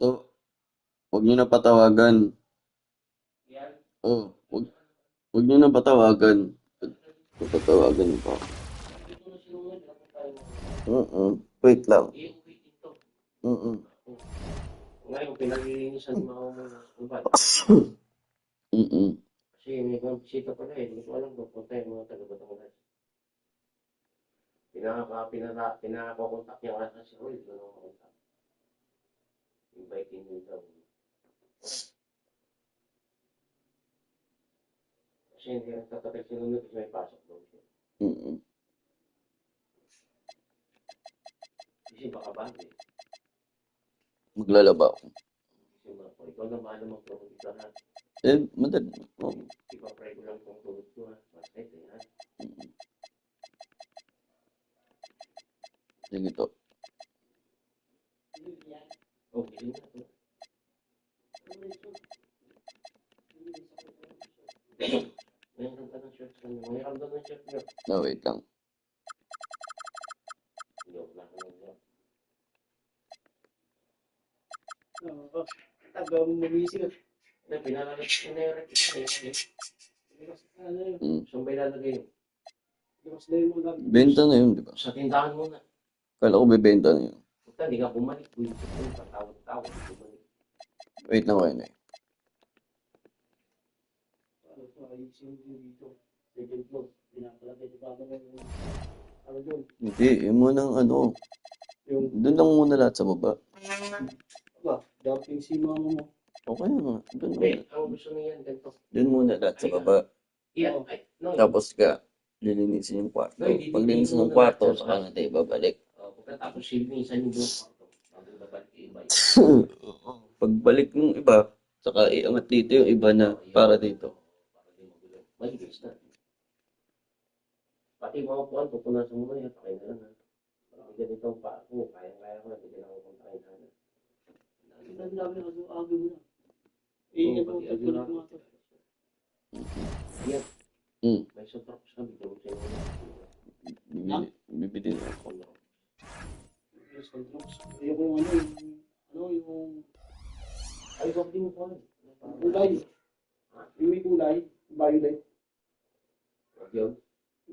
So, huwag niyo na patawagan. Oh, huwag niyo na patawagan. Patawagan pa. Wait lang. Ngayon, pinag-iinisan mo ako muna. Kasi may mga bisita pala eh. Hindi ko alam kung punta yung mga taga-Batangas. Pinakakontak niya nga si Roy. Doon ako kontak. Inviting nyo daw. Kasi hindi nagtatagal sinunod kasi may pasok doon siya. Kasi baka bago eh. Maglalaba ako. Kasi ikaw na mahal naman kung hindi ka na. Madali. Ipapray ko lang kung tulog ko ha. Masakit eh ha. Sige to. Oh, bilhin na to. Mayroon ka ng shirt kanina. Mayroon ka ng shirt nyo. No, wait lang. Wala ka ng shirt. Taga magising. Pinalagay ko na yung record. Saan ba ilalagay yun? Benta na yun, di ba? Sa tindahan mo na. Kala ko bebenta na yun. Puta, hindi ka bumalik. Patawag-tawag. Wait lang kayo na eh. Hindi, yun munang ano. Doon lang muna lahat sa baba. Dating si mama mo. Okay nga. Doon Wait, muna. ang gusto niyan, ganito. Doon muna lahat sa baba. Iyan, ay, no. Tapos ka, lilinisin yung kwarto. Pag linisin yung kwarto, saka natin ibabalik. Pagkatapos silinisan yung buong kwarto. Bago babalik yung iba. Pagbalik ng iba, saka iangat dito yung iba na para dito. Maligis na. Pati mga puwan, pupunasan mo na yan. Pakay na lang ha. Pag ganito ang paa ko, kaya-kaya ko na. Bigyan ako kung pakay na. Ang dami na kasi agaw mo na. Ito, tutuloy mo ito. Yan. May sotrops na. Bigyan mo sa'yo. Bibili na ako. Ayoko yung Ay, wag din mo po. kulay. Yung may kulay, violet. Wag yun.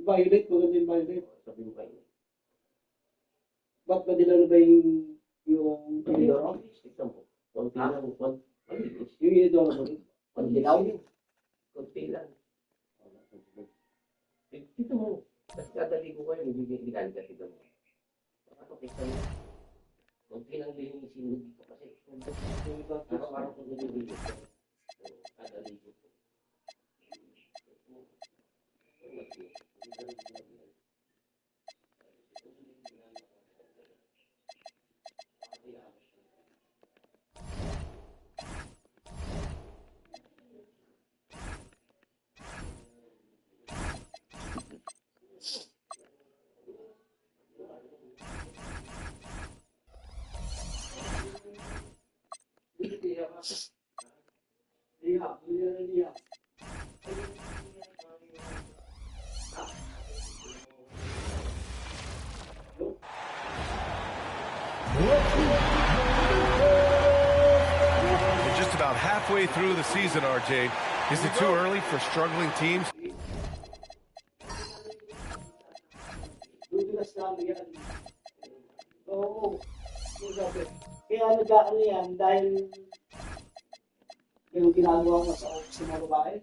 Violet, maganda yung violet. Sabi mo kayo. Ba't ba nila ba yung Inidoro? Tignan mo. Konti lang. Malinis. yung inidoro mo rin? Konti lang. Konti lang. Dito mo. Kasi kadali ko kayo. Hindi ka dito mo. Ano kita mo? Konti lang linisin mo dito kasi. Araw-araw ko nililinis ko. Kadali ko. We're just about halfway through the season, RJ. Is it too early for struggling teams? Dudulas na ano yan. Oo. Kaya ano yan, dahil yung ginagawa ko sa office ng mga babae.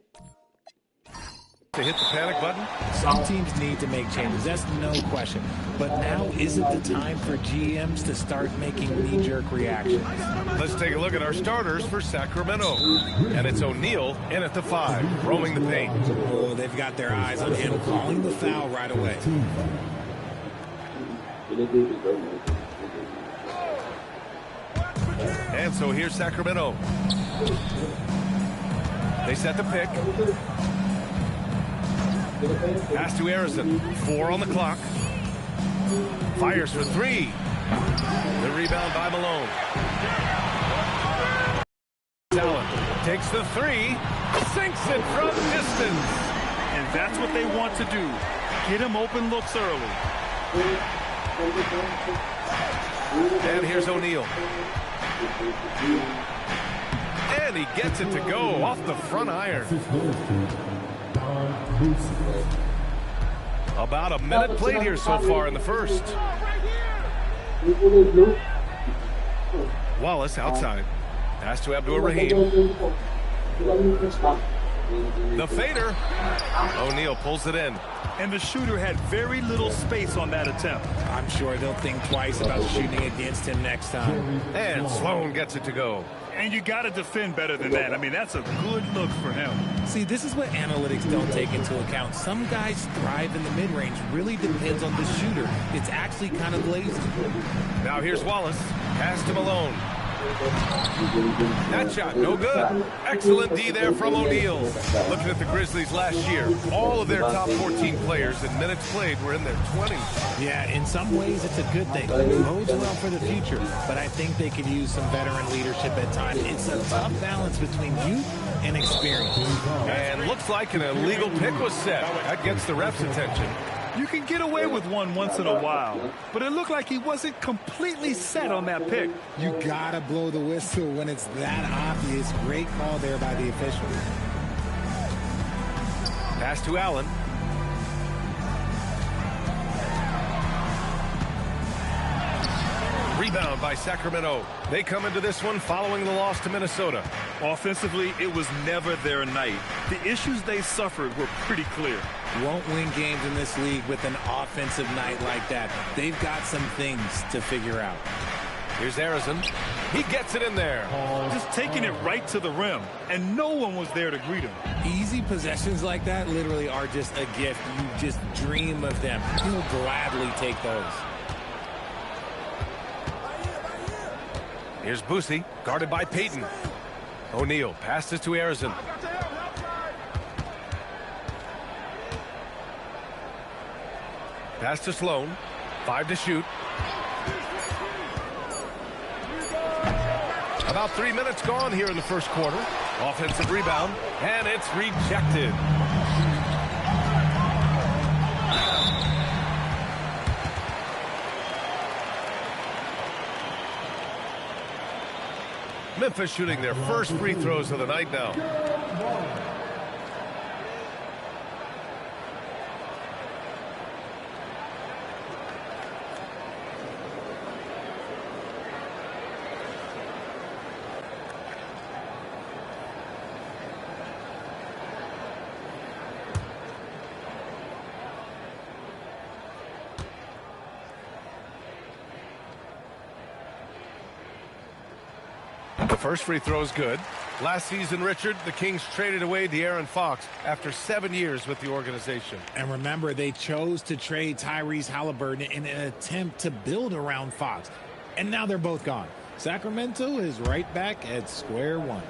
to hit the panic button? Some teams need to make changes, that's no question. But now isn't the time for GMs to start making knee-jerk reactions. Let's take a look at our starters for Sacramento. And it's O'Neal in at the 5, roaming the paint. Oh, they've got their eyes on him, calling the foul right away. And so here's Sacramento. They set the pick. Pass to Harrison. 4 on the clock. Fires for 3. The rebound by Malone. Allen takes the 3. Sinks it from distance. And that's what they want to do. Get him open looks early. And here's O'Neal. And he gets it to go off the front iron. About a minute played here so far in the first. Wallace outside. Pass to Abdur-Rahim. The fader. O'Neal pulls it in. And the shooter had very little space on that attempt. I'm sure they'll think twice about shooting against him next time. And Sloan gets it to go. And you got to defend better than that. I mean, that's a good look for him. See, this is what analytics don't take into account. Some guys thrive in the mid-range. Really depends on the shooter. It's actually kind of lazy. Now here's Wallace. Pass to Malone. That shot, no good. Excellent D there from O'Neal. Looking at the Grizzlies last year, all of their top 14 players in minutes played were in their 20s. Yeah, in some ways it's a good thing. It bodes well for the future, but I think they could use some veteran leadership at times. It's a tough balance between youth and experience. And looks like an illegal pick was set. That gets the ref's attention. You can get away with one once in a while, but it looked like he wasn't completely set on that pick. You gotta blow the whistle when it's that obvious. Great call there by the official. Pass to Allen. Rebound by Sacramento. They come into this one following the loss to Minnesota. Offensively, it was never their night. The issues they suffered were pretty clear. Won't win games in this league with an offensive night like that. They've got some things to figure out. Here's Harrison. He gets it in there. Just taking it right to the rim, and no one was there to greet him. Easy possessions like that literally are just a gift. You just dream of them. You'll gladly take those. Here's Boosie, guarded by Payton. O'Neal passes to Harrison. Pass to Sloan. 5 to shoot. About 3 minutes gone here in the first quarter. Offensive rebound, and it's rejected. Memphis shooting their first free throws of the night now. The first free throw is good. Last season, Richard, the Kings traded away De'Aaron Fox after 7 years with the organization. And remember, they chose to trade Tyrese Halliburton in an attempt to build around Fox. And now they're both gone. Sacramento is right back at square one.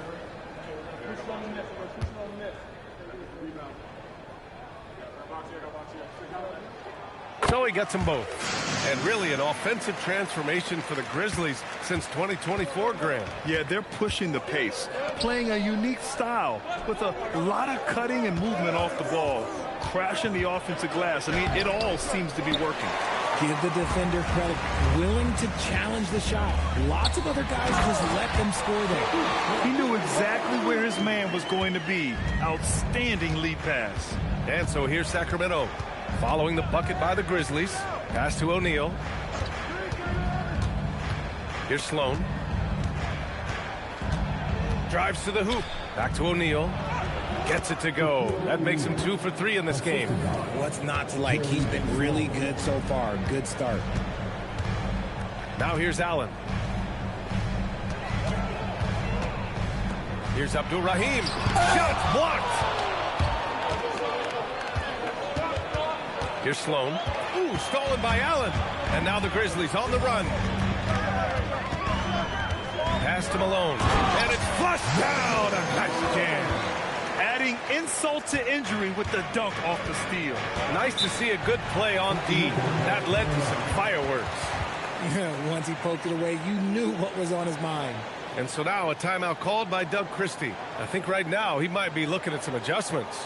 So he gets them both. And really an offensive transformation for the Grizzlies since 2024, Graham. Yeah, they're pushing the pace, playing a unique style with a lot of cutting and movement off the ball, crashing the offensive glass. I mean, it all seems to be working. Give the defender credit, willing to challenge the shot. Lots of other guys just let them score there. He knew exactly where his man was going to be. Outstanding lead pass. And so here's Sacramento. Following the bucket by the Grizzlies. Pass to O'Neal. Here's Sloan. Drives to the hoop. Back to O'Neal. Gets it to go. That makes him 2 for 3 in this game. What's not to like? He's been really good so far. Good start. Now here's Allen. Here's Abdul Rahim. Shot blocked. Here's Sloan. Ooh, stolen by Allen. And now the Grizzlies on the run. Pass to Malone. And it's flushed down. A nice jam. Adding insult to injury with the dunk off the steal. Nice to see a good play on D. That led to some fireworks. Yeah, once he poked it away, you knew what was on his mind. And so now a timeout called by Doug Christie. I think right now he might be looking at some adjustments.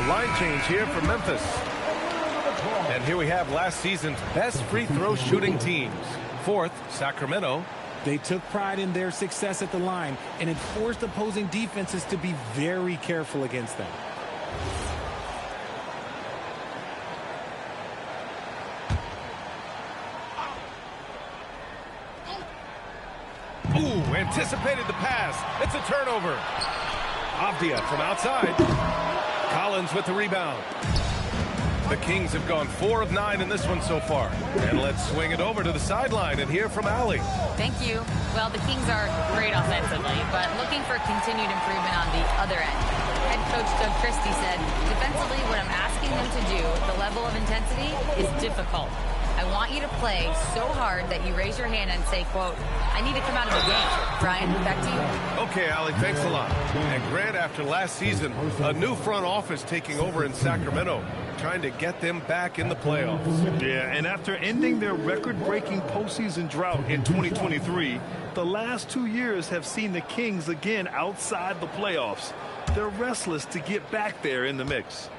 Line change here for Memphis. And here we have last season's best free throw shooting teams. Fourth, Sacramento. They took pride in their success at the line, and it forced opposing defenses to be very careful against them. Ooh, anticipated the pass. It's a turnover. Avdia from outside. Collins with the rebound. The Kings have gone 4 of 9 in this one so far. And let's swing it over to the sideline and hear from Allie. Thank you. Well, the Kings are great offensively, but looking for continued improvement on the other end. Head coach Doug Christie said, defensively, what I'm asking them to do, the level of intensity, is difficult. I want you to play so hard that you raise your hand and say, quote, I need to come out of the game. Brian, back to you. Okay, Allie, thanks a lot. And Grant, after last season, a new front office taking over in Sacramento, trying to get them back in the playoffs. Yeah, and after ending their record-breaking postseason drought in 2023, the last 2 years have seen the Kings again outside the playoffs. They're restless to get back there in the mix.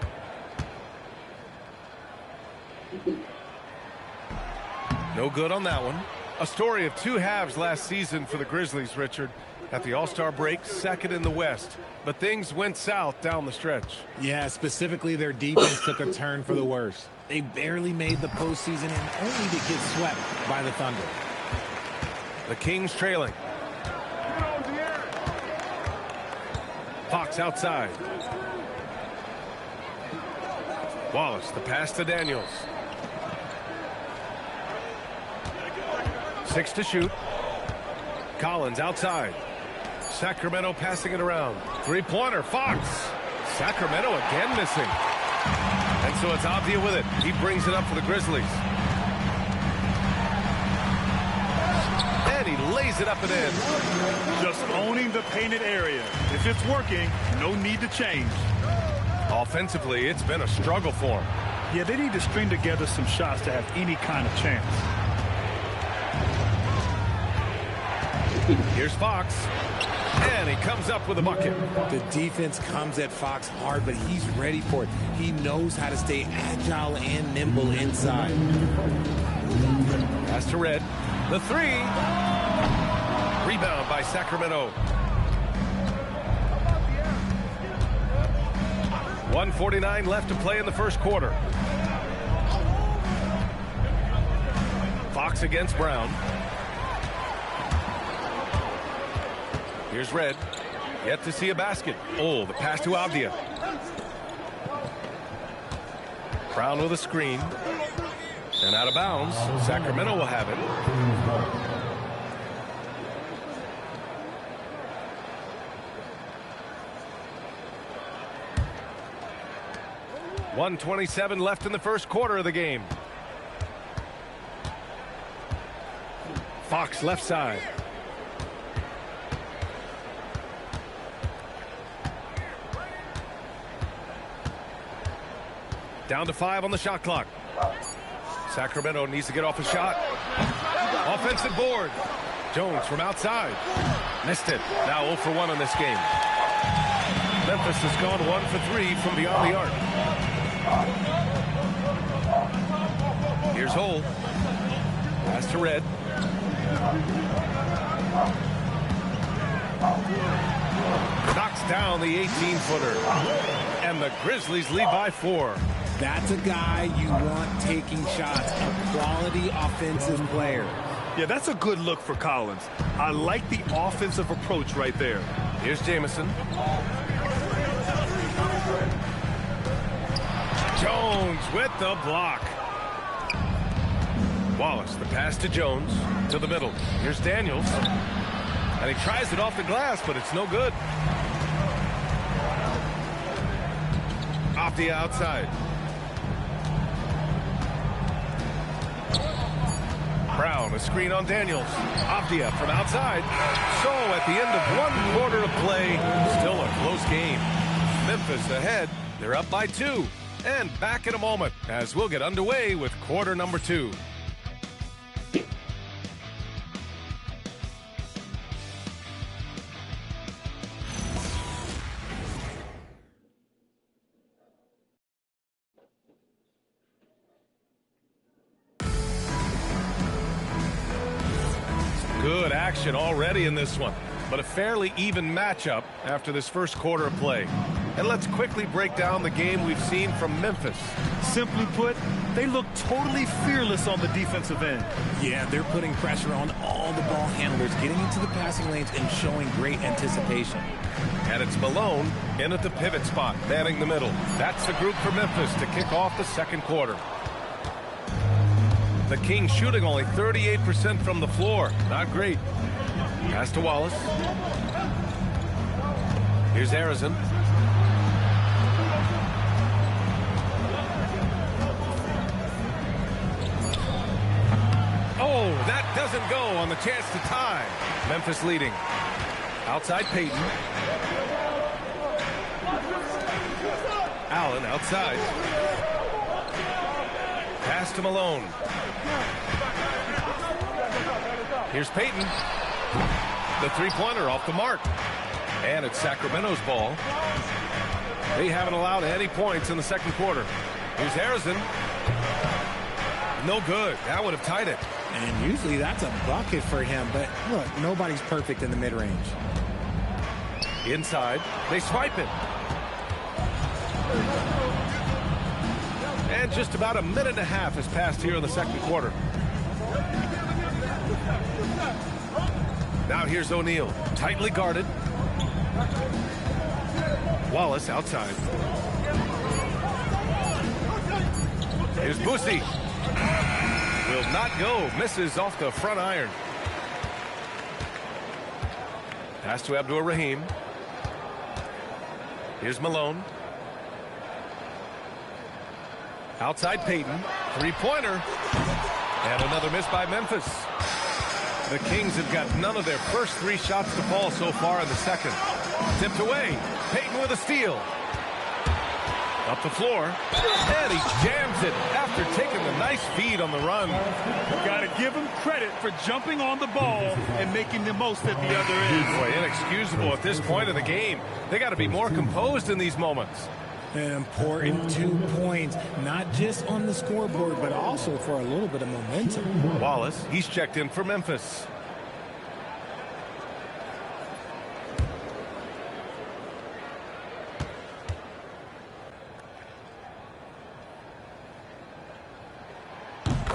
No good on that one. A story of 2 halves last season for the Grizzlies, Richard. At the All-Star break, second in the West. But things went south down the stretch. Yeah, specifically their defense took a turn for the worse. They barely made the postseason and only to get swept by the Thunder. The Kings trailing. Fox outside. Wallace, the pass to Daniels. 6 to shoot. Collins outside. Sacramento passing it around. Three-pointer, Fox. Sacramento again missing. And so it's Avdia with it. He brings it up for the Grizzlies. And he lays it up and in. Just owning the painted area. If it's working, no need to change. Offensively, it's been a struggle for him. Yeah, they need to string together some shots to have any kind of chance. Here's Fox. And he comes up with a bucket. The defense comes at Fox hard, but he's ready for it. He knows how to stay agile and nimble inside. Pass to Red. The 3. Rebound by Sacramento. 1:49 left to play in the first quarter. Fox against Brown. Here's Red. Yet to see a basket. Oh, the pass to Avdia. Brown with a screen. And out of bounds. Sacramento will have it. .127 left in the first quarter of the game. Fox left side. Down to 5 on the shot clock. Sacramento needs to get off a shot. Offensive board. Jones from outside. Missed it. Now 0 for 1 in this game. Memphis has gone 1 for 3 from beyond the arc. Here's Hole. Pass to Red. Knocks down the 18-footer. And the Grizzlies lead by 4. That's a guy you want taking shots, a quality offensive player. Yeah, that's a good look for Collins. I like the offensive approach right there. Here's Jamison. Jones with the block. Wallace, the pass to Jones, to the middle. Here's Daniels. And he tries it off the glass, but it's no good. Off the outside. Brown, a screen on Daniels. Avdia from outside. So at the end of 1 quarter of play, still a close game. Memphis ahead. They're up by 2. And back in a moment as we'll get underway with quarter number 2. Good action already in this one, but a fairly even matchup after this first quarter of play. And let's quickly break down the game we've seen from Memphis. Simply put, they look totally fearless on the defensive end. Yeah, they're putting pressure on all the ball handlers, getting into the passing lanes and showing great anticipation. And it's Malone in at the pivot spot, manning the middle. That's the group for Memphis to kick off the second quarter. The Kings shooting only 38% from the floor. Not great. Pass to Wallace. Here's Harrison. Oh, that doesn't go on the chance to tie. Memphis leading. Outside Payton. Allen outside. Pass to Malone. Here's Payton. The three-pointer off the mark. And it's Sacramento's ball. They haven't allowed any points in the second quarter. Here's Harrison. No good. That would have tied it. And usually that's a bucket for him, but look, nobody's perfect in the mid-range. Inside. They swipe it. And just about a minute and a half has passed here in the second quarter. Now here's O'Neal, tightly guarded. Wallace outside. Here's Boosie. Will not go. Misses off the front iron. Pass to Abdur-Rahim. Here's Malone. Outside Payton. Three-pointer. And another miss by Memphis. The Kings have got none of their first 3 shots to fall so far in the second. Tipped away. Payton with a steal. Up the floor. And he jams it after taking the nice feed on the run. Got to give him credit for jumping on the ball and making the most at the other end. Boy, inexcusable at this point of the game. They got to be more composed in these moments. An important 2 points, not just on the scoreboard, but also for a little bit of momentum. Wallace, he's checked in for Memphis.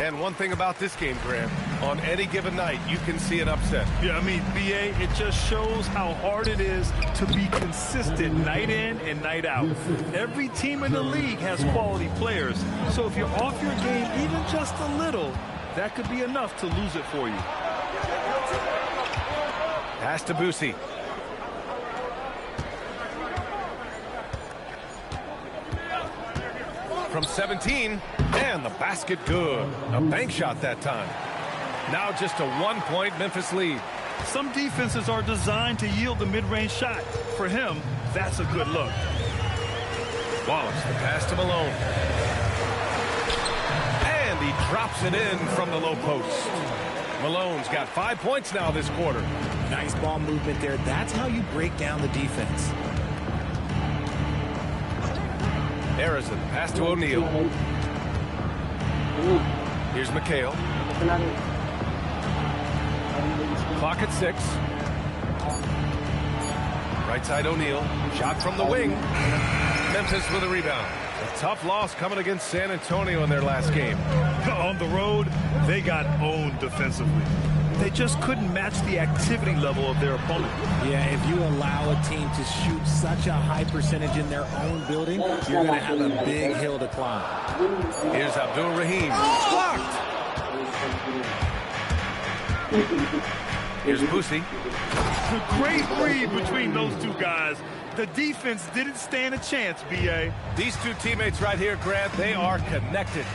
And one thing about this game, Grant, on any given night, you can see an upset. Yeah, I mean, BA, it just shows how hard it is to be consistent night in and night out. Every team in the league has quality players. So if you're off your game even just a little, that could be enough to lose it for you. Pass to Boosie. From 17, and the basket good. A bank shot that time. Now just a 1-point Memphis lead. Some defenses are designed to yield the mid-range shot. For him, that's a good look. Wallace, the pass to Malone. And he drops it in from the low post. Malone's got 5 points now this quarter. Nice ball movement there. That's how you break down the defense. Harrison, pass to O'Neal. Here's McHale. Clock at 6. Right side O'Neal. Shot from the wing. Memphis with a rebound. A tough loss coming against San Antonio in their last game. On the road, they got owned defensively. They just couldn't match the activity level of their opponent. Yeah, if you allow a team to shoot such a high percentage in their own building, you're going to have a big hill to climb. Here's Abdul Rahim. Blocked! Here's Boosie. Great read between those two guys. The defense didn't stand a chance, B.A. These two teammates right here, Grant, they are connected.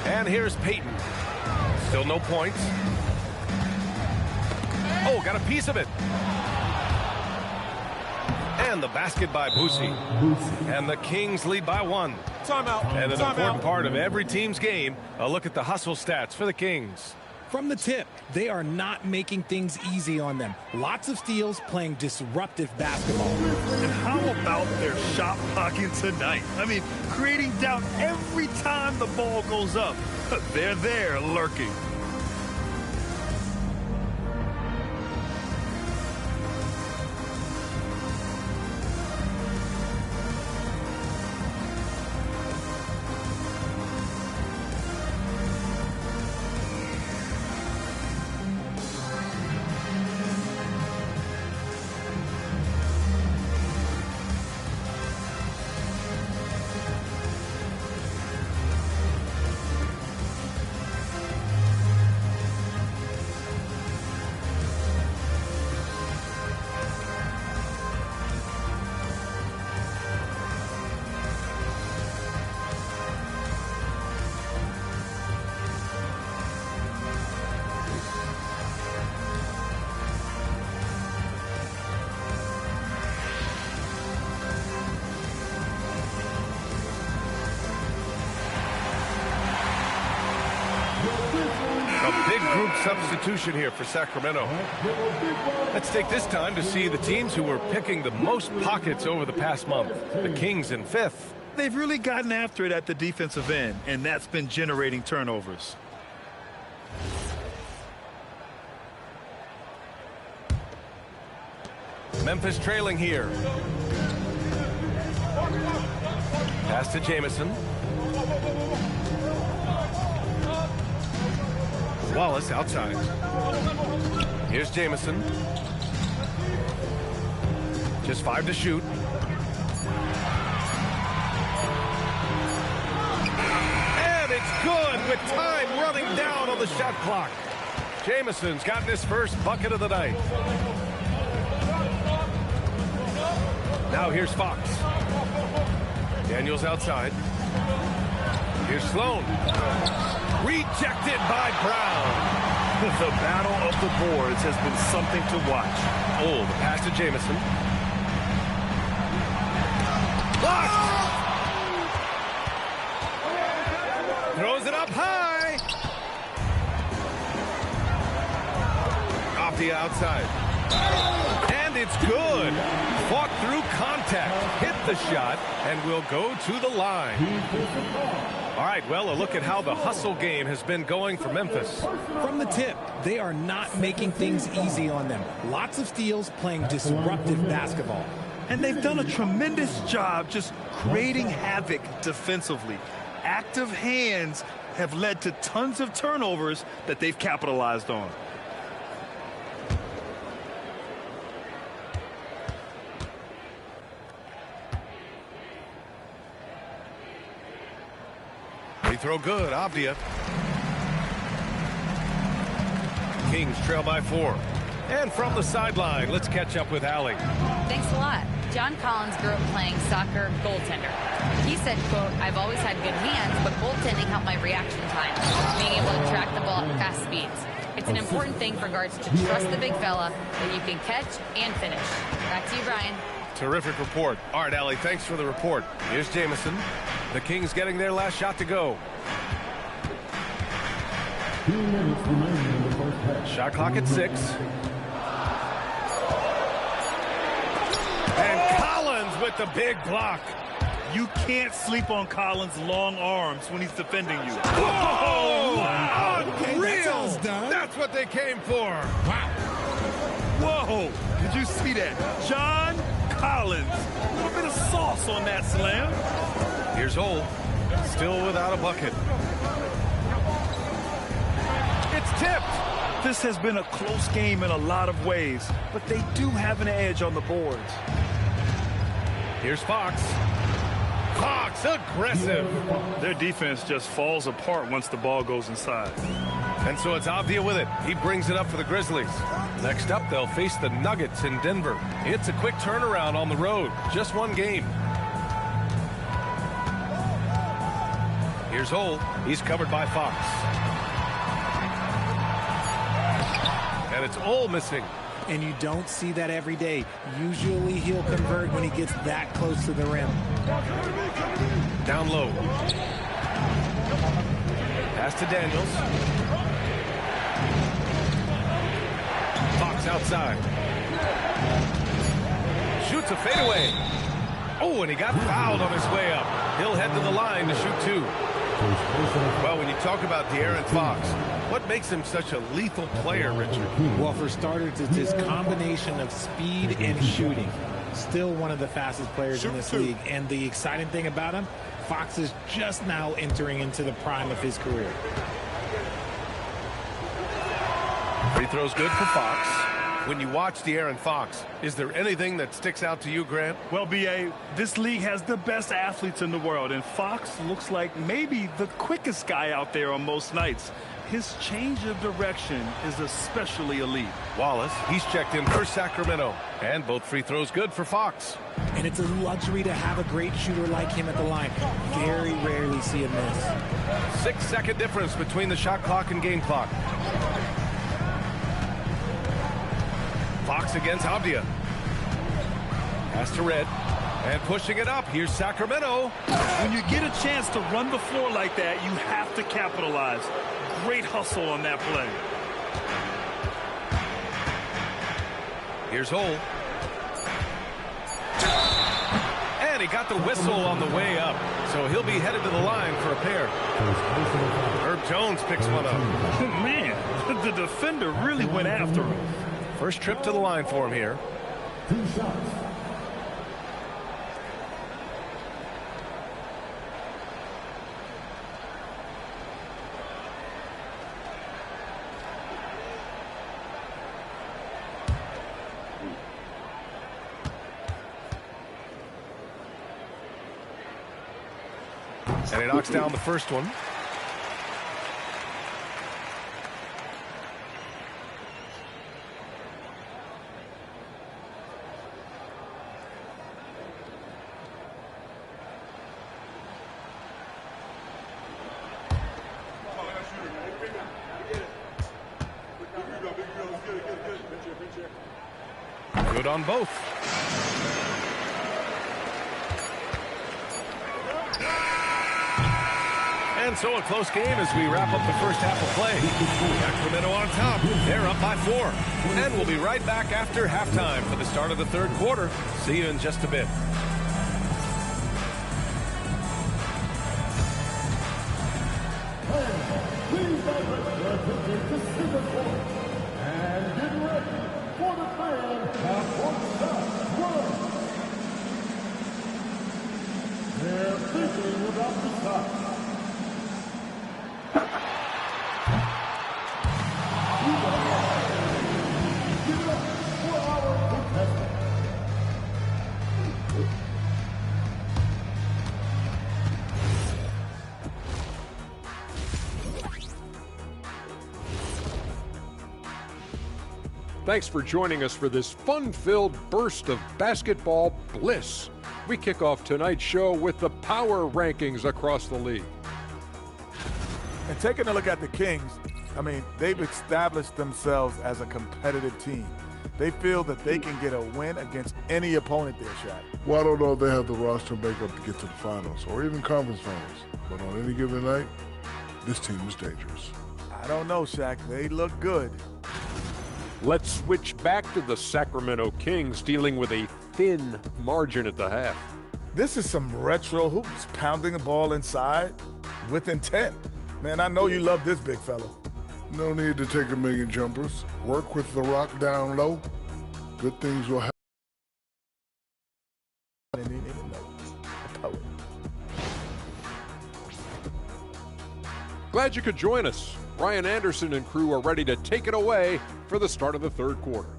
And here's Peyton. Still no points. Oh, got a piece of it. And the basket by Boosie. And the Kings lead by 1. Timeout. And an important part of every team's game, a look at the hustle stats for the Kings. From the tip, they are not making things easy on them. Lots of steals, playing disruptive basketball. And how about their shot blocking tonight? I mean, creating doubt every time the ball goes up. They're there lurking. Substitution here for Sacramento. Let's take this time to see the teams who were picking the most pockets over the past month. The Kings in 5th. They've really gotten after it at the defensive end, and that's been generating turnovers. Memphis trailing here. Pass to Jamison. Wallace outside. Here's Jamison. Just 5 to shoot. And it's good with time running down on the shot clock. Jamison's gotten his first bucket of the night. Now here's Fox. Daniels outside. Here's Sloan. Rejected by Brown. The battle of the boards has been something to watch. Oh, the pass to Jamison. Blocked! Throws it up high. Off the outside. And it's good. Fought through contact. Hit the shot and will go to the line. All right, well, a look at how the hustle game has been going for Memphis. From the tip, they are not making things easy on them. Lots of steals, playing disruptive basketball. And they've done a tremendous job just creating havoc defensively. Active hands have led to tons of turnovers that they've capitalized on. Free throw good, Avdia. Kings trail by 4. And from the sideline, let's catch up with Allie. Thanks a lot. John Collins grew up playing soccer goaltender. He said, quote, I've always had good hands, but goaltending helped my reaction time, being able to track the ball at fast speeds. It's an important thing for guards to trust the big fella that you can catch and finish. Back to you, Brian. Terrific report. All right, Allie, thanks for the report. Here's Jamison. The Kings getting their last shot to go. Shot clock at 6. And Collins with the big block. You can't sleep on Collins' long arms when he's defending you. Whoa! Okay, Unreal! that sounds done. That's what they came for. Wow. Whoa! Did you see that? John Collins. A little bit of sauce on that slam. Here's Ole. Still without a bucket. It's tipped. This has been a close game in a lot of ways, but they do have an edge on the boards. Here's Fox. Fox, aggressive. Their defense just falls apart once the ball goes inside. And so it's Avdia with it. He brings it up for the Grizzlies. Next up, they'll face the Nuggets in Denver. It's a quick turnaround on the road. Just one game. Here's Ole. He's covered by Fox. And it's Ole missing. And you don't see that every day. Usually he'll convert when he gets that close to the rim. Down low. Pass to Daniels. Fox outside. Shoots a fadeaway. Oh, and he got fouled on his way up. He'll head to the line to shoot 2. Well, when you talk about De'Aaron Fox, what makes him such a lethal player, Richard? Well, for starters, it's his combination of speed and shooting. Still one of the fastest players in this league. And the exciting thing about him, Fox is just now entering into the prime of his career. Free throw's good for Fox. When you watch De'Aaron Fox, is there anything that sticks out to you, Grant? Well, B.A., this league has the best athletes in the world, and Fox looks like maybe the quickest guy out there on most nights. His change of direction is especially elite. Wallace, he's checked in for Sacramento. And both free throws good for Fox. And it's a luxury to have a great shooter like him at the line. Very rarely see him miss. 6-second difference between the shot clock and game clock. Fox against Avdia. Pass to Red. And pushing it up, here's Sacramento. When you get a chance to run the floor like that, you have to capitalize. Great hustle on that play. Here's Ole. And he got the whistle on the way up, so he'll be headed to the line for a pair. Herb Jones picks one up. Man, the defender really went after him. First trip to the line for him here. 2 shots. And he knocks down the first one. Good on both. And so a close game as we wrap up the first half of play. Sacramento on top. They're up by 4. And we'll be right back after halftime for the start of the third quarter. See you in just a bit. Please direct your attention to center court. And get ready for the fan half-court shot. 1. They're thinking about the top. Give it up for our contestant. Thanks for joining us for this fun-filled burst of basketball bliss. We kick off tonight's show with the power rankings across the league. And taking a look at the Kings, I mean, they've established themselves as a competitive team. They feel that they can get a win against any opponent there, Shaq. Well, I don't know if they have the roster makeup to get to the finals or even conference finals. But on any given night, this team is dangerous. I don't know, Shaq. They look good. Let's switch back to the Sacramento Kings dealing with a thin margin at the half. This is some retro hoops, pounding the ball inside with intent. Man, I know you love this big fella. No need to take a million jumpers. Work with the rock down low. Good things will happen. Glad you could join us. Ryan Anderson and crew are ready to take it away for the start of the third quarter.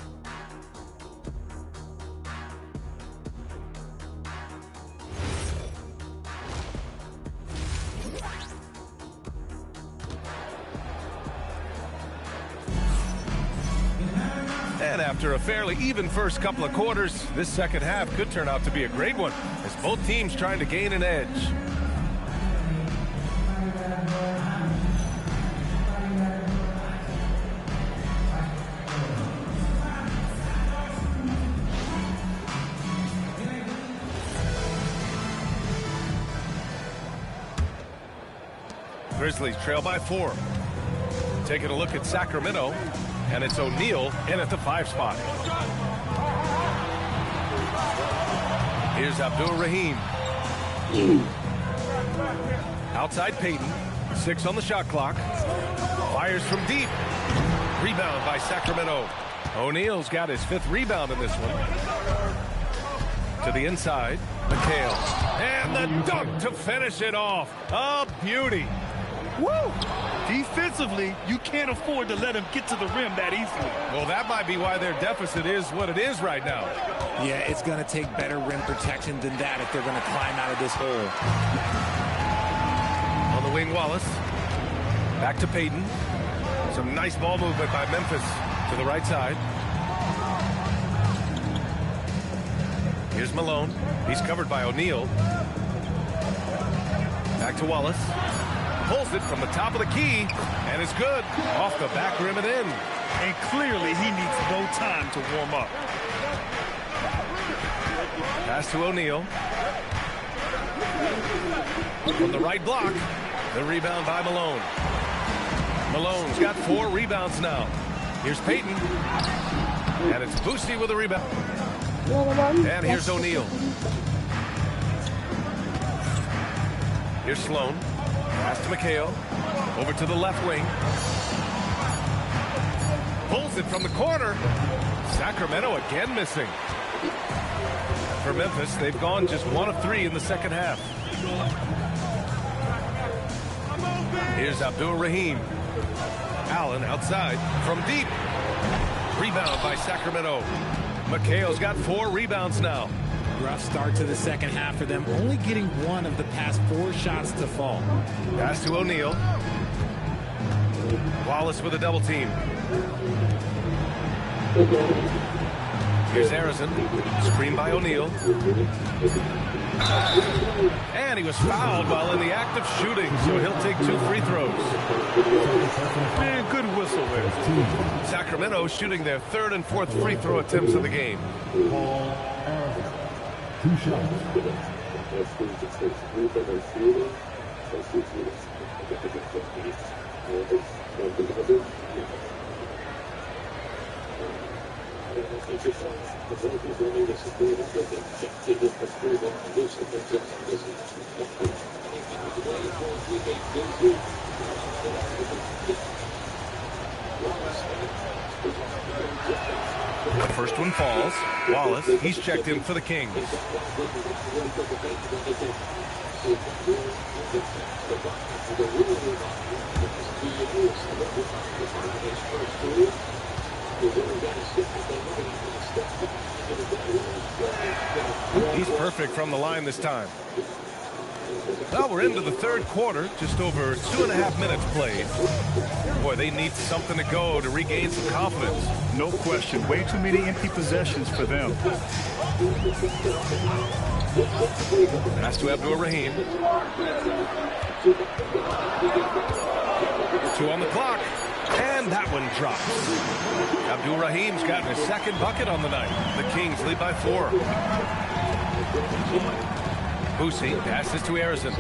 And after a fairly even first couple of quarters, this second half could turn out to be a great one as both teams trying to gain an edge. Grizzlies trail by 4. Taking a look at Sacramento, and it's O'Neal in at the 5 spot. Here's Abdul-Rahim. Outside Payton, 6 on the shot clock. Fires from deep. Rebound by Sacramento. O'Neal's got his 5th rebound in this one. To the inside, McHale. And the dunk to finish it off. A beauty. Woo! Defensively, you can't afford to let him get to the rim that easily. Well, that might be why their deficit is what it is right now. Yeah, it's going to take better rim protection than that if they're going to climb out of this hole. On the wing, Wallace. Back to Payton. Some nice ball movement by Memphis to the right side. Here's Malone. He's covered by O'Neal. Back to Wallace. Pulls it from the top of the key, and it's good. Off the back rim and in. And clearly he needs no time to warm up. Pass to O'Neal. From the right block, the rebound by Malone. Malone's got 4 rebounds now. Here's Payton. And it's Boosie with a rebound. And here's O'Neal. Here's Sloan. Pass to McHale. Over to the left wing. Pulls it from the corner. Sacramento again missing. For Memphis, they've gone just 1 of 3 in the second half. Here's Abdul-Rahim. Allen outside from deep. Rebound by Sacramento. McHale's got 4 rebounds now. Rough start to the second half for them, only getting 1 of the past 4 shots to fall. Pass to O'Neal. Wallace with a double team. Here's Harrison. Screen by O'Neal. And he was fouled while in the act of shooting, so he'll take 2 free throws. Man, good whistle there. Sacramento shooting their 3rd and 4th free throw attempts of the game. 2 shots. First one falls. Wallace, he's checked in for the Kings. He's perfect from the line this time. Well, we're into the third quarter, just over 2.5 minutes played. Boy, they need something to go to regain some confidence. No question. Way too many empty possessions for them. Pass to Abdur-Rahim. 2 on the clock. And that one drops. Abdur-Rahim's gotten his second bucket on the night. The Kings lead by 4. Boosie passes to Harrison.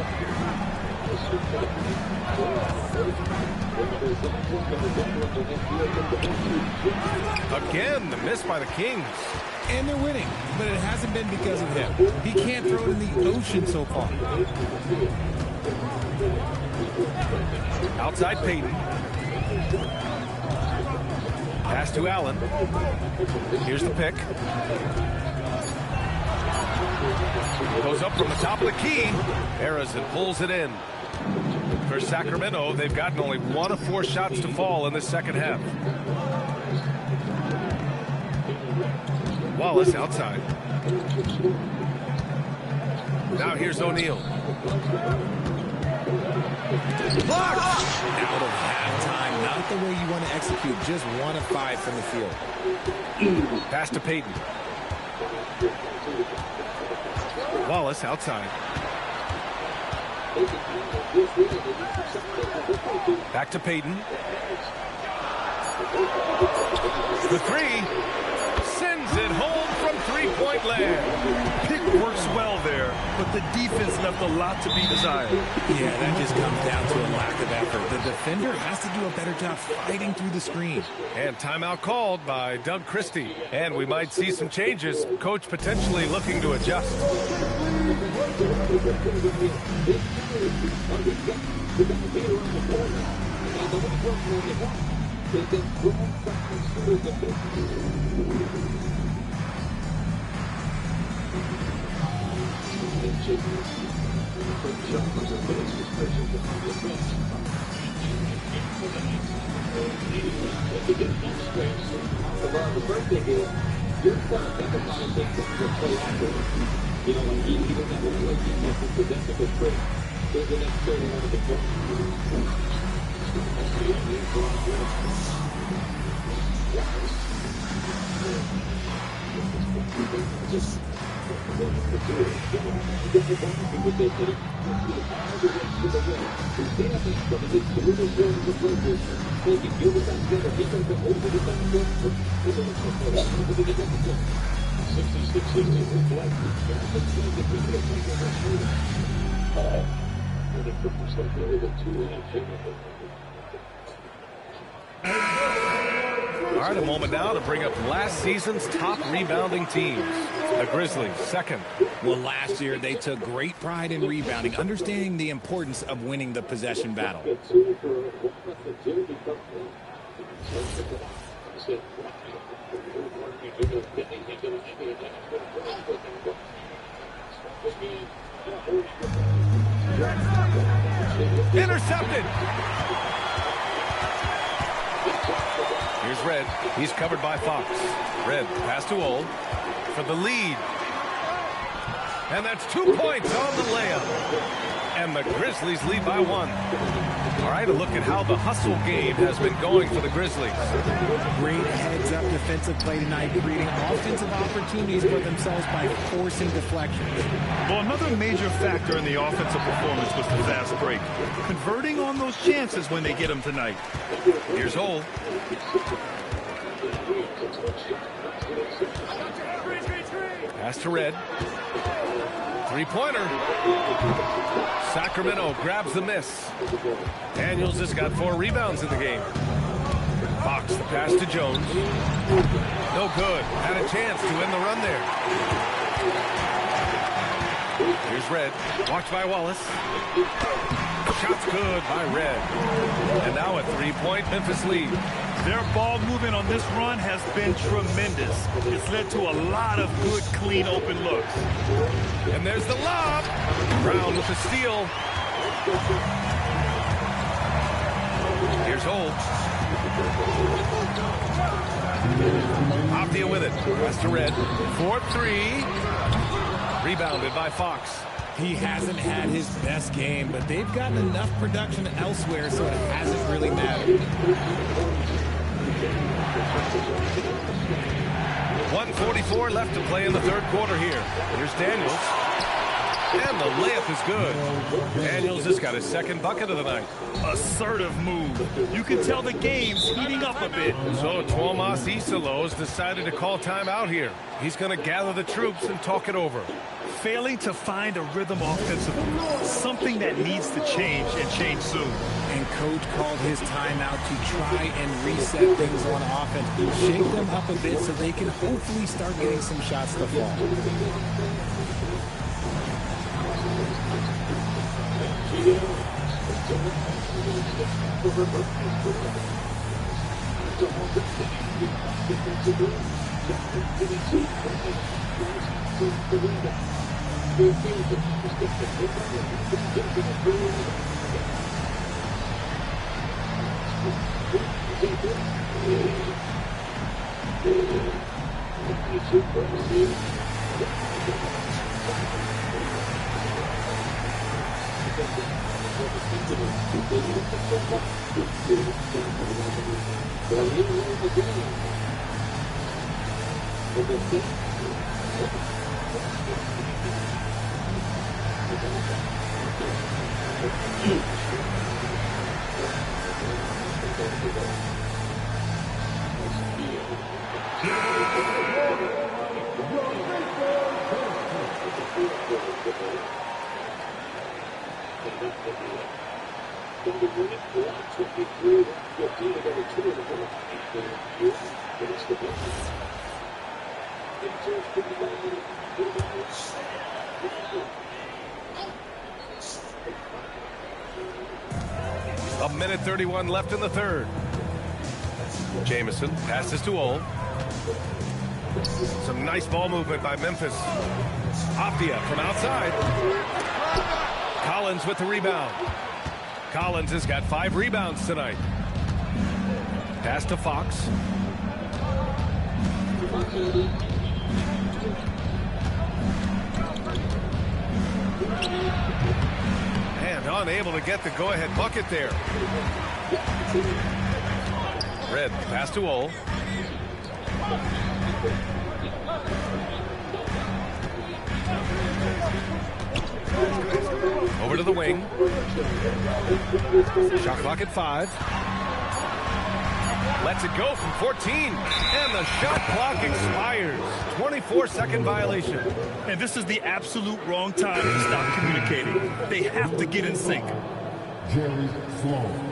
Again, the miss by the Kings. And they're winning, but it hasn't been because of him. He can't throw it in the ocean so far. Outside Payton. Pass to Allen. Here's the pick. Goes up from the top of the key. Harrison pulls it in. For Sacramento, they've gotten only 1 of 4 shots to fall in the second half. Wallace outside. Now here's O'Neal. Blocked! Out of halftime, not the way you want to execute. Just 1 of 5 from the field. Pass to Payton. Wallace outside. Back to Payton. The 3. Sends it home from three-point land. Pick works well there, but the defense left a lot to be desired. Yeah, that just comes down to a lack of effort. The defender has to do a better job fighting through the screen. And timeout called by Doug Christie. And we might see some changes. Coach potentially looking to adjust. All right, a moment now to bring up last season's top rebounding teams. The Grizzlies, second. Well, last year they took great pride in rebounding, understanding the importance of winning the possession battle. Intercepted. Here's Red. He's covered by Fox. Red, pass to Old for the lead. And that's 2 points on the layup. And the Grizzlies lead by 1. All right, a look at how the hustle game has been going for the Grizzlies. Great heads-up defensive play tonight, creating offensive opportunities for themselves by forcing deflections. Well, another major factor in the offensive performance was the fast break. Converting on those chances when they get them tonight. Here's Old. Pass to Red. Three-pointer. Sacramento grabs the miss. Daniels has got 4 rebounds in the game. Fox, the pass to Jones. No good. Had a chance to win the run there. Here's Red. Watched by Wallace. Shot's good by Red. And now a three-point Memphis lead. Their ball movement on this run has been tremendous. It's led to a lot of good, clean, open looks. And there's the lob. Brown with the steal. Here's Holt. Avdia with it. Pass to Red. 4-3. Rebounded by Fox. He hasn't had his best game, but they've gotten enough production elsewhere, so it hasn't really mattered. 1:44 left to play in the third quarter here. Here's Daniels. And the layup is good. Daniels has got his second bucket of the night. Assertive move. You can tell the game's heating up a bit. So Tuomas Isalos decided to call timeout here. He's going to gather the troops and talk it over. Failing to find a rhythm offensively. Something that needs to change and change soon. And coach called his timeout to try and reset things on offense. Shake them up a bit so they can hopefully start getting some shots to fall. A minute 31 left in the third. Jamison passes to Ole. Some nice ball movement by Memphis. Avdia from outside. Collins with the rebound. Collins has got 5 rebounds tonight. Pass to Fox. And unable to get the go-ahead bucket there. Red pass to Ole. Over to the wing. Shot clock at 5. Lets it go from 14. And the shot clock expires. 24-second violation. And this is the absolute wrong time to stop communicating. They have to get in sync. Jerry Sloan.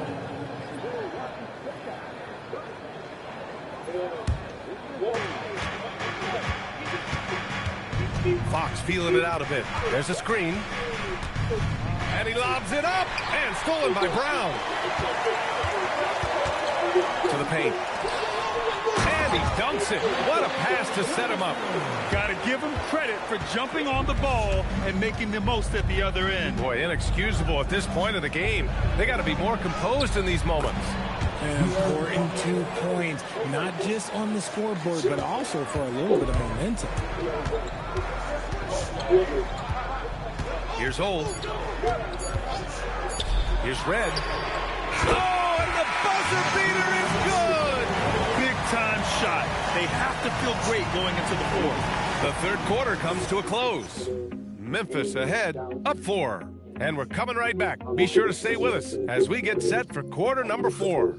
Fox feeling it out a bit. There's a screen. And he lobs it up. And stolen by Brown. To the paint. And he dunks it. What a pass to set him up. Got to give him credit for jumping on the ball and making the most at the other end. Boy, inexcusable at this point of the game. They got to be more composed in these moments. An important 2 points, not just on the scoreboard, but also for a little bit of momentum. Here's Holt. Here's Red. Oh, and the buzzer beater is good! Big time shot. They have to feel great going into the fourth. The third quarter comes to a close. Memphis ahead, up 4. And we're coming right back. Be sure to stay with us as we get set for quarter number 4.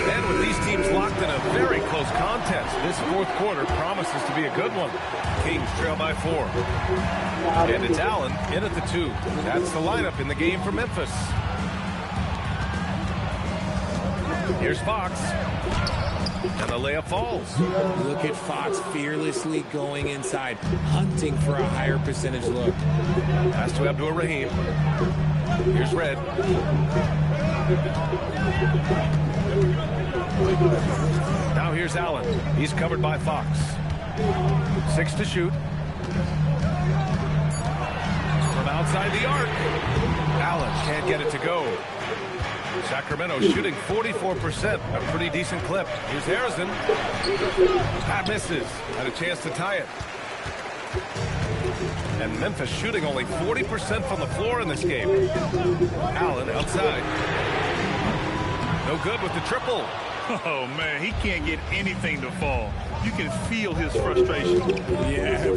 And with these teams locked in a very close close contest. This fourth quarter promises to be a good one. Kings trail by 4. And it's Allen in at the 2. That's the lineup in the game for Memphis. Here's Fox. And the layup falls. Look at Fox fearlessly going inside, hunting for a higher percentage look. Pass to Abdur-Rahim. Here's Red. Now here's Allen. He's covered by Fox. 6 to shoot. From outside the arc. Allen can't get it to go. Sacramento shooting 44%, a pretty decent clip. Here's Harrison. That misses. Had a chance to tie it. And Memphis shooting only 40% from the floor in this game. Allen outside. No good with the triple. Oh, man, he can't get anything to fall. You can feel his frustration. Yeah,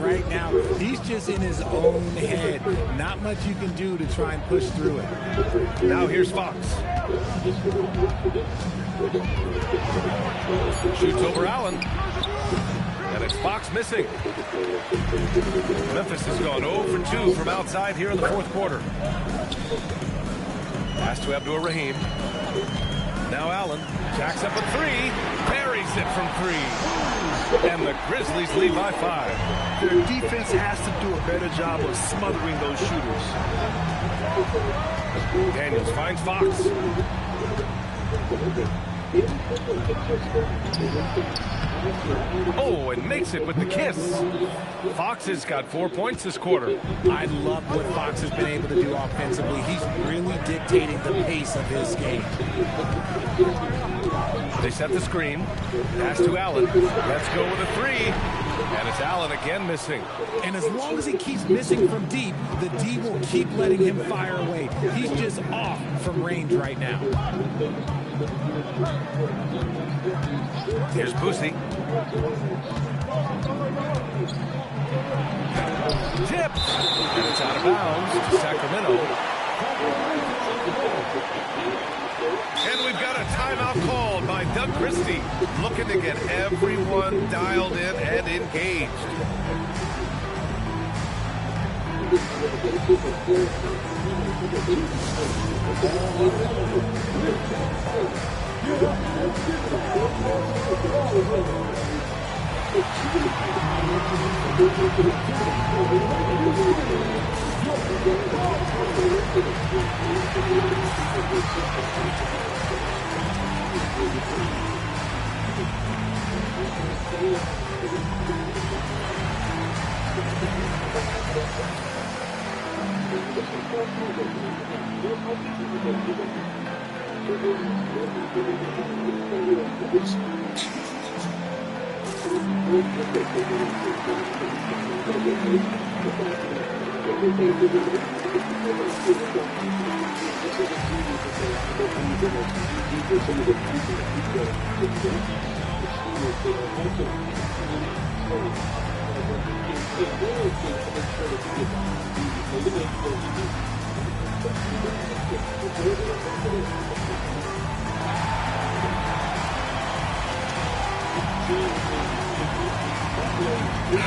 right now, he's just in his own head. Not much you can do to try and push through it. Now here's Fox. Shoots over Allen. And it's Fox missing. Memphis has gone 0 for 2 from outside here in the fourth quarter. Pass to Abdur-Rahim. Now Allen jacks up a 3, parries it from 3. And the Grizzlies lead by 5. Their defense has to do a better job of smothering those shooters. Daniels finds Fox. Oh, and makes it with the kiss. Fox has got 4 points this quarter. I love what Fox has been able to do offensively. He's really dictating the pace of his game. They set the screen. Pass to Allen. Let's go with a 3. And it's Allen again missing. And as long as he keeps missing from deep, the D will keep letting him fire away. He's just off from range right now. Here's Boosie. Tipped. And it's out of bounds to Sacramento. And we've got a timeout called by Doug Christie, looking to get everyone dialed in and engaged.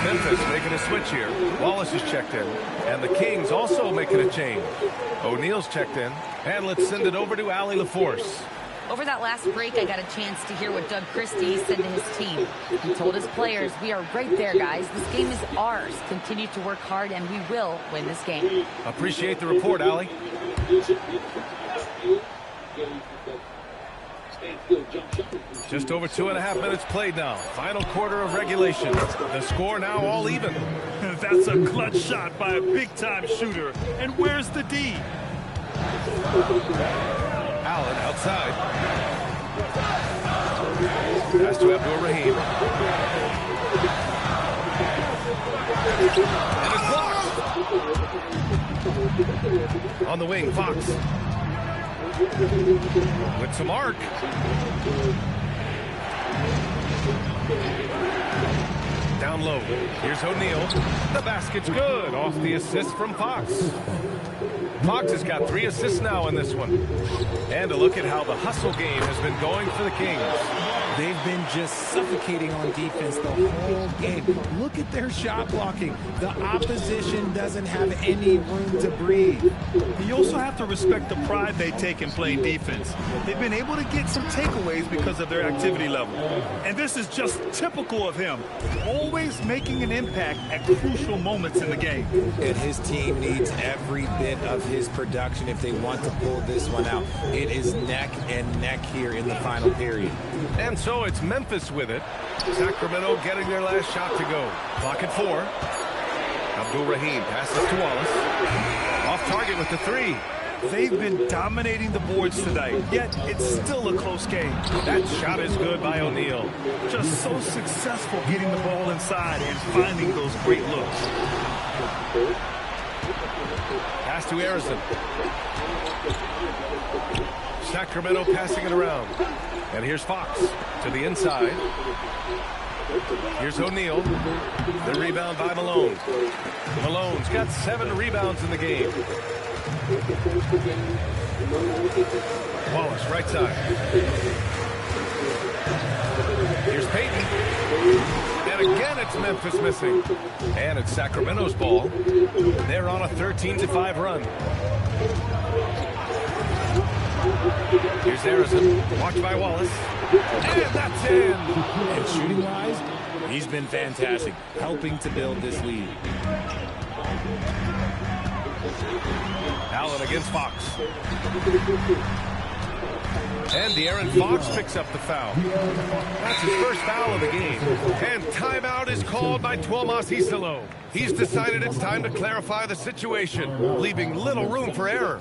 Memphis making a switch here. Wallace is checked in. And the Kings also making a change. O'Neal's checked in. And let's send it over to Allie LaForce. Over that last break, I got a chance to hear what Doug Christie said to his team. He told his players, we are right there, guys. This game is ours. Continue to work hard, and we will win this game. Appreciate the report, Allie. Just over 2.5 minutes played now. Final quarter of regulation. The score now all even. That's a clutch shot by a big-time shooter. And where's the D? Allen outside. Pass to Abdur-Rahim. And it's blocked. On the wing, Fox. With some arc. Down low. Here's O'Neal. The basket's good. Off the assist from Fox. Fox has got 3 assists now in this one. And a look at how the hustle game has been going for the Kings. They've been just suffocating on defense the whole game. Look at their shot blocking. The opposition doesn't have any room to breathe. You also have to respect the pride they take in playing defense. They've been able to get some takeaways because of their activity level. And this is just typical of him, always making an impact at crucial moments in the game. And his team needs every bit of his production if they want to pull this one out. It is neck and neck here in the final period. And so it's Memphis with it. Sacramento getting their last shot to go. Clock at 4. Abdul-Rahim passes to Wallace. Off target with the 3. They've been dominating the boards tonight, yet it's still a close game. That shot is good by O'Neal. Just so successful getting the ball inside and finding those great looks. Pass to Harrison. Sacramento passing it around. And here's Fox to the inside. Here's O'Neal. The rebound by Malone. Malone's got 7 rebounds in the game. Wallace, right side. Here's Payton. And again, it's Memphis missing. And it's Sacramento's ball. They're on a 13-5 run. Here's Harrison. Watched by Wallace. And that's in. And shooting-wise, he's been fantastic, helping to build this lead. Allen against Fox. And De'Aaron Fox picks up the foul. That's his first foul of the game. And timeout is called by Tuomas Hisalo. He's decided it's time to clarify the situation, leaving little room for error.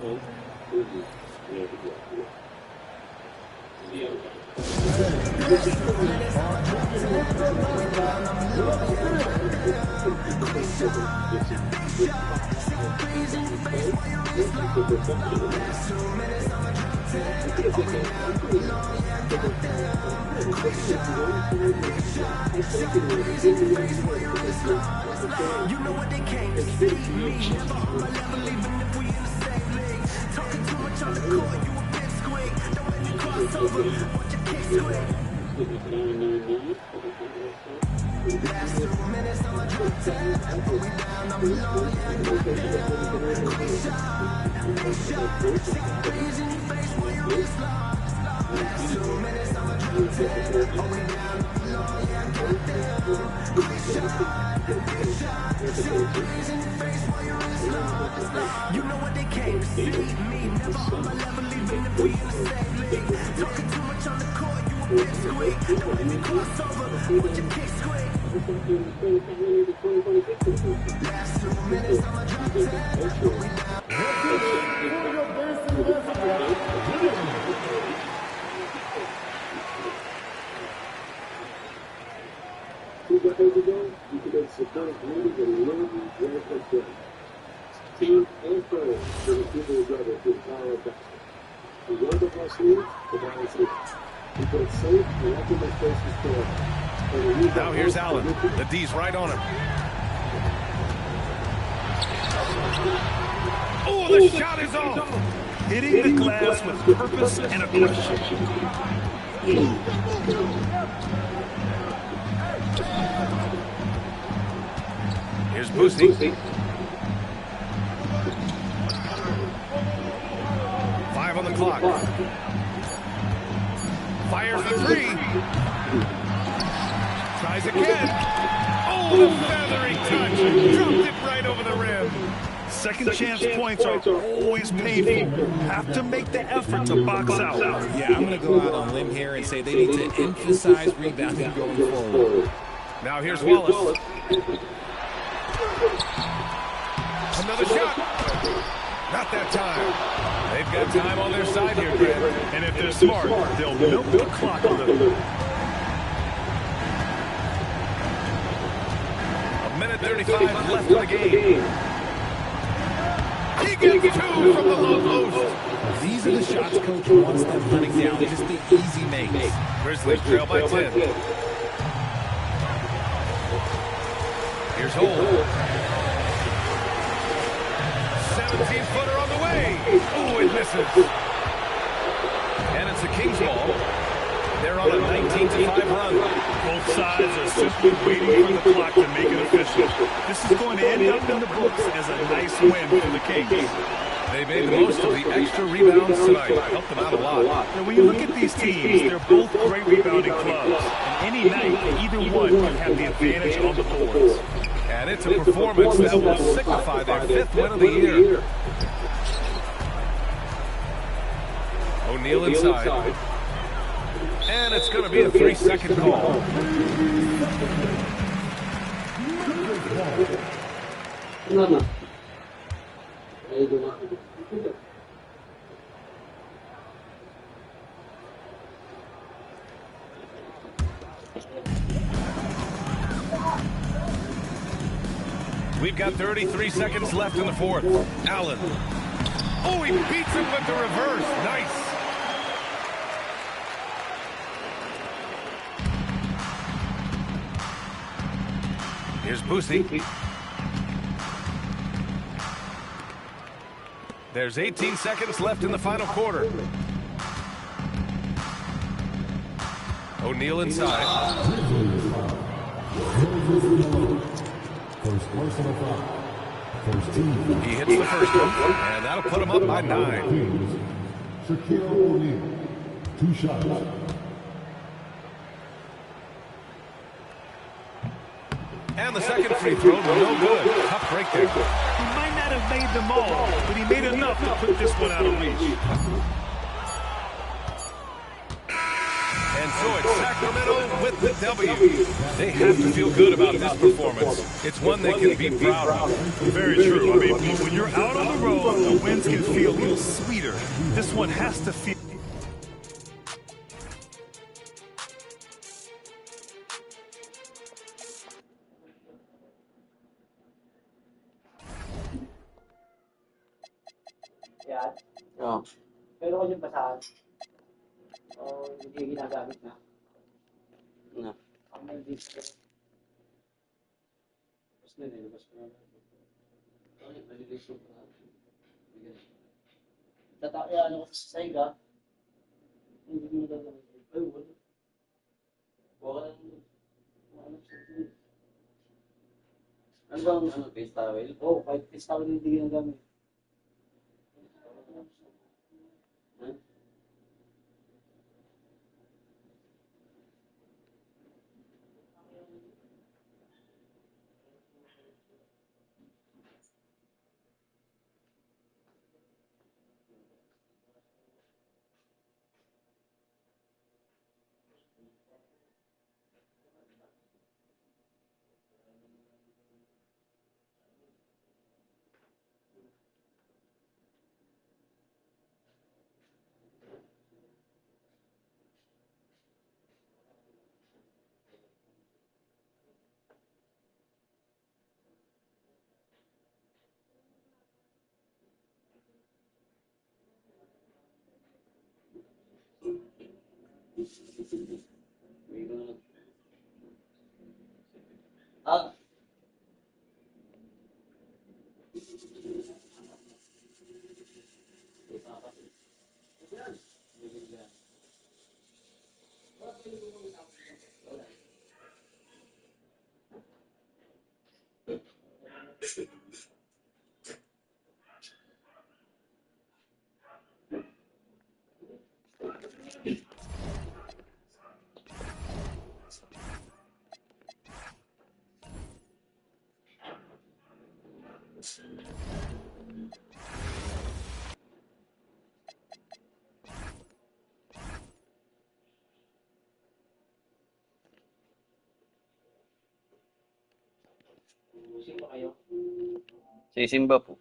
You know what they came to see me. Never on my level, even if we in the same league. Talking too much on the court, you a bit squeak. Don't let me cross over, watch your kick squeak. Last 2 minutes, I'm a drip tap. We down, I'm alone, yeah, I got them. Quick shot. Stick a breeze in your face while you're in the slot. Last 2 minutes, I'm a drip tap. We down, I'm alone, yeah, I got them. Quick shot. Stick a breeze in your face while you're in the slot. You know what they came to see me. Never on my level, even if we in the same league. Talking too much on the court, you a bit squeak. Don't let me cross over, watch your kick squeak. Last 2 minutes, I'm a drop Team and players for the people together to empower basketball. One of the best leagues, the balance league. We play safe and ultimate places for us. Now here's Allen. The D's right on him. Oh, the shot is off. Hitting the glass with purpose and aggression. Here's Boosie. 5 on the clock. Fires the 3. Tries again. Oh, the feathery touch. Dropped it right over the rim. Second chance points are always painful. Have to make the effort to box out. Yeah, I'm going to go out on a limb here and say they need to emphasize rebounding going forward. Now here's Wallace. Another shot. Not that time. They've got time on their side here, Grant. And if they're smart, they'll milk the clock a little. A minute 35 left in the game. He gets 2 from the low post. These are the shots coach wants them hunting down, just the easy makes. Grizzlies trail by 10. Here's Hole. 17-footer on the way. Oh, it misses. And it's the Kings ball. They're on a 19-5 run. Both sides are simply waiting for the clock to make it official. This is going to end up in the books as a nice win for the Kings. They made the most of the extra rebounds tonight. Helped them out a lot. Now, when you look at these teams, they're both great rebounding clubs. And any night, either one can have the advantage on the boards. And it's a performance that will signify their 5th win of the year. O'Neal inside. And it's going to be a 3-second call. We've got 33 seconds left in the 4th. Allen. Oh, he beats him with the reverse. Nice. Here's Boosie. There's 18 seconds left in the final quarter. O'Neal inside. He hits the first one, and that'll put him up by 9. Shaquille O'Neal, 2 shots. And the second free throw, no good. Tough break there. He might not have made them all, but he made enough to put this one out of reach. And so it's Sacramento with the W. They have to feel good about this performance. It's one they can be proud of. Very true. I mean, when you're out on the road, the wins can feel a little sweeter. This one has to feel... Yan. Oh. Pero kung yung basahan, o hindi ginagamit na, Na. ang may disco. Tapos na rin, tapos na rin. Ay, nalilis yung ano ko sa saiga, hindi mo gagawin. Ay, wala. Wala lang. Ano bang face towel? Oo, kahit face towel hindi ginagamit. Ah. Sino kayo? Sisimba po.